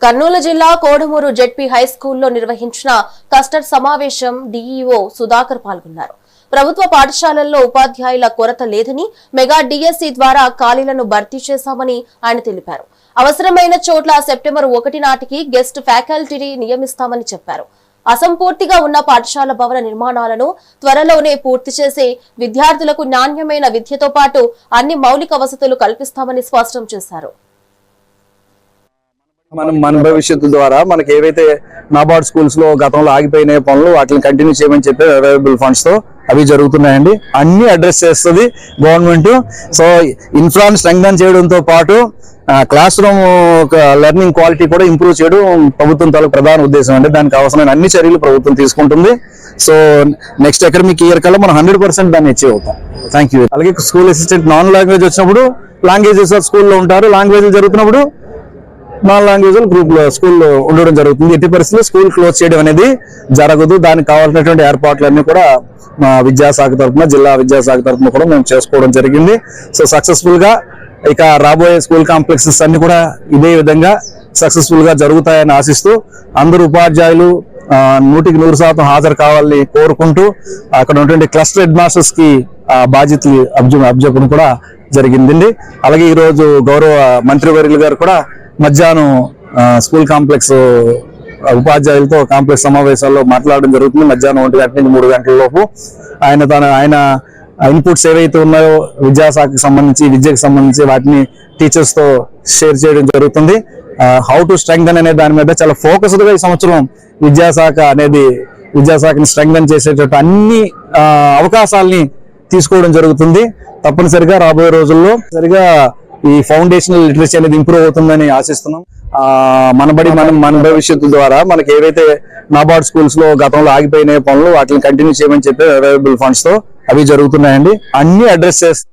కర్నూలు జిల్లా Kodumur ZP high స్కూల్లో నిర్వహించిన కస్టర్ సమావేశం డీఈఓ సుధాకర్ పాల్గొన్నారు. ప్రభుత్వ పాఠశాలల్లో ఉపాధ్యాయుల కొరత లేదని, మెగా డిఎస్సి ద్వారా ఖాళీలను భర్తీ చేశామని ఆయన తెలిపారు. అవసరమైన చోట్ల సెప్టెంబర్ 1 నాటికి గెస్ట్ ఫ్యాకల్టీని నియమిస్తామని చెప్పారు. అసంపూర్తిగా ఉన్న పాఠశాల భవన నిర్మాణాలను త్వరలోనే పూర్తి చేసి విద్యార్థులకు నాణ్యమైన విద్యతో పాటు అన్ని మౌలిక వసతులు కల్పిస్తామని స్పష్టం చేశారు. మన భవిష్యత్తు ద్వారా మనకి ఏవైతే నాబార్డ్ స్కూల్స్ లో గతంలో ఆగిపోయిన పనులు వాటిని కంటిన్యూ చేయమని చెప్పి అవైలబుల్ ఫండ్స్ తో అవి జరుగుతున్నాయండి. అన్ని అడ్రస్ చేస్తుంది గవర్నమెంట్. సో ఇన్ఫ్రాను స్ట్రెంగ్థెన్ చేయడంతో పాటు క్లాస్ రూమ్ లెర్నింగ్ క్వాలిటీ కూడా ఇంప్రూవ్ చేయడం ప్రభుత్వం తాలూకు ప్రధాన ఉద్దేశం అండి. దానికి అవసరమైన అన్ని చర్యలు ప్రభుత్వం తీసుకుంటుంది. సో నెక్స్ట్ అకాడమిక్ ఇయర్ కల్లా మనం 100% దాన్ని అచీవ్ అవుతాం. Thank you. అలాగే స్కూల్ అసిస్టెంట్ నాన్ లాంగ్వేజ్ వచ్చినప్పుడు లాంగ్వేజెస్ స్కూల్లో ఉంటారు, లాంగ్వేజ్ జరుగుతున్నప్పుడు నాన్ లాంగ్వేజ్ గ్రూప్ లో స్కూల్లో ఉండడం జరుగుతుంది. ఎట్టి పరిస్థితుల్లో స్కూల్ క్లోజ్ చేయడం అనేది జరగదు. దానికి కావాల్సినటువంటి ఏర్పాట్లన్నీ కూడా మా విద్యాశాఖ తరఫున, జిల్లా విద్యాశాఖ తరఫున కూడా మేము చేసుకోవడం జరిగింది. సో సక్సెస్ఫుల్ గా ఇక రాబోయే స్కూల్ కాంప్లెక్సెస్ అన్ని కూడా ఇదే విధంగా సక్సెస్ఫుల్ గా జరుగుతాయని ఆశిస్తూ అందరూ ఉపాధ్యాయులు 100% హాజరు కావాలని కోరుకుంటూ అక్కడ ఉన్నటువంటి క్లస్టర్ హెడ్ మాస్టర్స్ కి బాధ్యతలు అబ్జెక్ట్ కూడా జరిగిందండి. అలాగే ఈ రోజు గౌరవ మంత్రివర్యులు గారు కూడా మధ్యాహ్నం స్కూల్ కాంప్లెక్స్ ఉపాధ్యాయులతో కాంప్లెక్స్ సమావేశాల్లో మాట్లాడడం జరుగుతుంది. మధ్యాహ్నం 1 గంటల నుంచి 3 గంటల లోపు ఆయన ఇన్పుట్స్ ఏవైతే ఉన్నాయో విద్యాశాఖకి సంబంధించి, విద్యకు సంబంధించి వాటిని టీచర్స్ తో షేర్ చేయడం జరుగుతుంది. హౌ టు స్ట్రెంగ్థెన్ అనే దాని మీద చాలా ఫోకస్డ్ గా ఈ సంవత్సరం విద్యాశాఖని స్ట్రెంగ్థెన్ చేసేటట్టు అన్ని అవకాశాలని తీసుకోవడం జరుగుతుంది. తప్పనిసరిగా రాబోయే రోజుల్లో సరిగా ఈ ఫౌండేషనల్ లిటరసీ అనేది ఇంప్రూవ్ అవుతుందని ఆశిస్తున్నాం. మన భవిష్యత్తు ద్వారా మనకి ఏవైతే నాబార్డ్ స్కూల్స్ లో గతంలో ఆగిపోయిన పనులు వాటిని కంటిన్యూ చేయమని చెప్పి అవైలబుల్ ఫండ్స్ తో అవి జరుగుతున్నాయండి. అన్ని అడ్రస్ చేస్తాం.